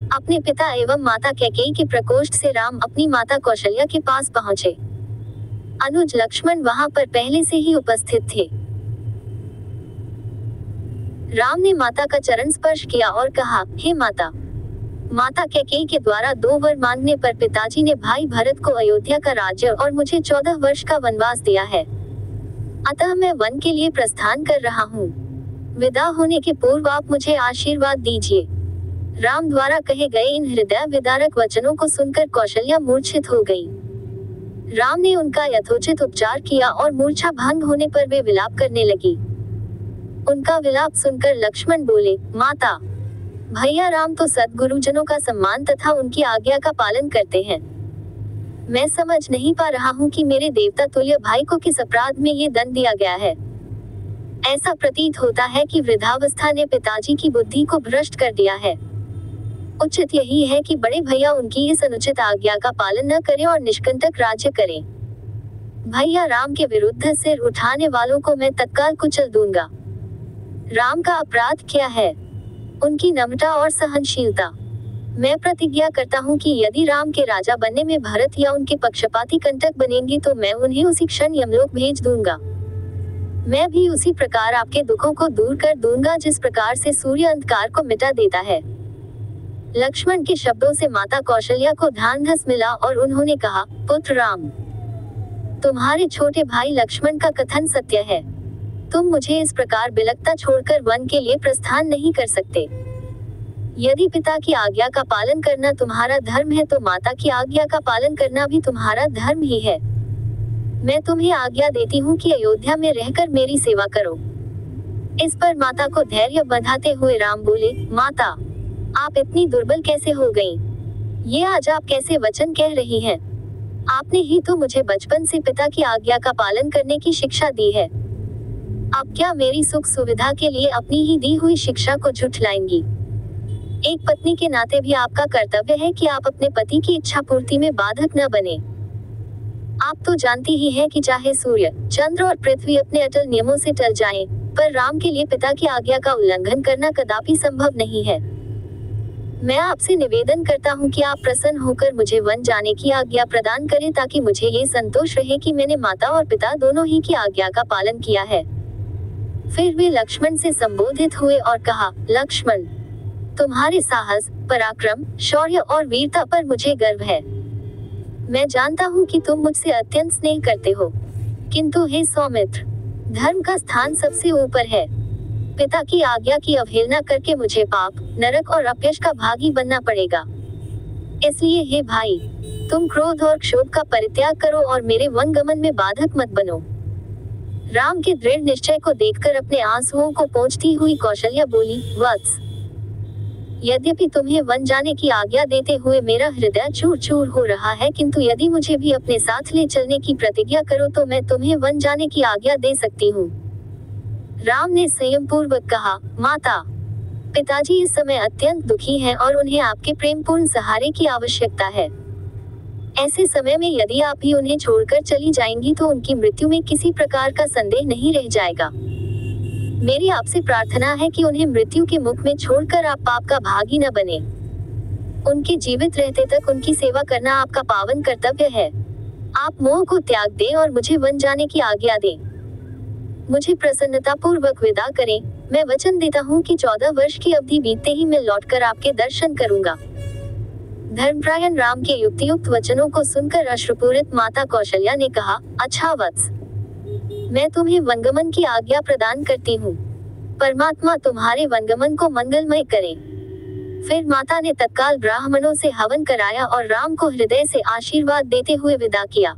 अपने पिता एवं माता कैकेयी के प्रकोष्ठ से राम अपनी माता कौशल्या के पास पहुंचे। अनुज लक्ष्मण वहां पर पहले से ही उपस्थित थे। राम ने माता का चरण स्पर्श किया और कहा, हे माता। माता कैकेयी के द्वारा 2 वर मांगने पर पिताजी ने भाई भरत को अयोध्या का राज्य और मुझे 14 वर्ष का वनवास दिया है। अतः मैं वन के लिए प्रस्थान कर रहा हूँ। विदा होने के पूर्व आप मुझे आशीर्वाद दीजिए। राम द्वारा कहे गए इन हृदय विदारक वचनों को सुनकर कौशल्या मूर्छित हो गई। राम ने उनका यथोचित उपचार किया और मूर्छा भंग होने पर वे विलाप करने लगी। उनका विलाप सुनकर लक्ष्मण बोले, माता, भैया राम तो सद्गुरुजनों का सम्मान तथा उनकी आज्ञा का पालन करते हैं। मैं समझ नहीं पा रहा हूँ कि मेरे देवता तुल्य भाई को किस अपराध में ये दंड दिया गया है। ऐसा प्रतीत होता है कि वृद्धावस्था ने पिताजी की बुद्धि को भ्रष्ट कर दिया है। उचित यही है कि बड़े भैया उनकी इस अनुचित आज्ञा का पालन न करें और निष्कंटक राज्य करें। भैया राम के विरुद्ध सिर उठाने वालों को मैं तत्काल कुचल दूंगा। राम का अपराध क्या है? उनकी नम्रता और सहनशीलता। मैं प्रतिज्ञा करता हूँ कि यदि राम के राजा बनने में भरत या उनके पक्षपाती कंटक बनेंगे तो मैं उन्हें उसी क्षण यमलोक भेज दूंगा। मैं भी उसी प्रकार आपके दुखों को दूर कर दूंगा जिस प्रकार से सूर्य अंधकार को मिटा देता है। लक्ष्मण के शब्दों से माता कौशल्या को ढांढस मिला और उन्होंने कहा, पुत्र राम, तुम्हारे छोटे भाई लक्ष्मण का कथन सत्य है। तुम मुझे इस प्रकार बिलखता छोड़कर वन के लिए प्रस्थान नहीं कर सकते। यदि पिता की आज्ञा का पालन करना तुम्हारा धर्म है तो माता की आज्ञा का पालन करना भी तुम्हारा धर्म ही है। मैं तुम्हें आज्ञा देती हूँ कि अयोध्या में रहकर मेरी सेवा करो। इस पर माता को धैर्य बंधाते हुए राम बोले, माता, आप इतनी दुर्बल कैसे हो गईं? ये आज आप कैसे वचन कह रही हैं? आपने ही तो मुझे बचपन से पिता की आज्ञा का पालन करने की शिक्षा दी है। अब क्या मेरी सुख सुविधा के लिए अपनी ही दी हुई शिक्षा को झुठलाएंगी? एक पत्नी के नाते भी आपका कर्तव्य है कि आप अपने पति की इच्छा पूर्ति में बाधक न बने। आप तो जानती ही हैं कि चाहे सूर्य, चंद्र और पृथ्वी अपने अटल नियमों से टल जाएं, पर राम के लिए पिता की आज्ञा का उल्लंघन करना कदापि संभव नहीं है। मैं आपसे निवेदन करता हूँ कि आप प्रसन्न होकर मुझे वन जाने की आज्ञा प्रदान करें ताकि मुझे ये संतोष रहे कि मैंने माता और पिता दोनों ही की आज्ञा का पालन किया है। फिर वे लक्ष्मण से संबोधित हुए और कहा, लक्ष्मण, तुम्हारे साहस, पराक्रम, शौर्य और वीरता पर मुझे गर्व है। मैं जानता हूँ कि तुम मुझसे अत्यंत स्नेह करते हो, किंतु हे सौमित्र, धर्म का स्थान सबसे ऊपर है। पिता की आज्ञा की अवहेलना करके मुझे पाप, नरक और अपयश का भागी बनना पड़ेगा। इसलिए हे भाई, तुम क्रोध और क्षोभ का परित्याग करो और मेरे वन गमन में बाधक मत बनो। राम के दृढ़ निश्चय को देखकर अपने आंसुओं को पोंछती हुई कौशल्या बोली, वत्स, यद्यपि तुम्हें वन जाने की आज्ञा देते हुए मेरा हृदय चूर चूर हो रहा है, किंतु यदि मुझे भी अपने साथ ले चलने की प्रतिज्ञा करो तो मैं तुम्हें वन जाने की आज्ञा दे सकती हूँ। राम ने संयम पूर्वक कहा, माता, पिताजी इस समय अत्यंत दुखी हैं और उन्हें आपके प्रेमपूर्ण सहारे की आवश्यकता है। ऐसे समय में यदि आप भी उन्हें छोड़कर चली जाएंगी तो उनकी मृत्यु में किसी प्रकार का संदेह नहीं रह जाएगा। मेरी आपसे प्रार्थना है कि उन्हें मृत्यु के मुख में छोड़कर आप पाप का भागी न बने। उनके जीवित रहते तक उनकी सेवा करना आपका पावन कर्तव्य है। आप मोह को त्याग दें और मुझे वन जाने की आज्ञा दें। मुझे प्रसन्नता पूर्वक विदा करें। मैं वचन देता हूँ कि 14 वर्ष की अवधि बीतते ही मैं लौटकर आपके दर्शन करूंगा। धर्मपरायण राम के युक्तियुक्त वचनों को सुनकर अश्रुपूरित माता कौशल्या ने कहा, अच्छा वत्स, मैं तुम्हें वनगमन की आज्ञा प्रदान करती हूँ। परमात्मा तुम्हारे वनगमन को मंगलमय करे। फिर माता ने तत्काल ब्राह्मणों से हवन कराया और राम को हृदय से आशीर्वाद देते हुए विदा किया।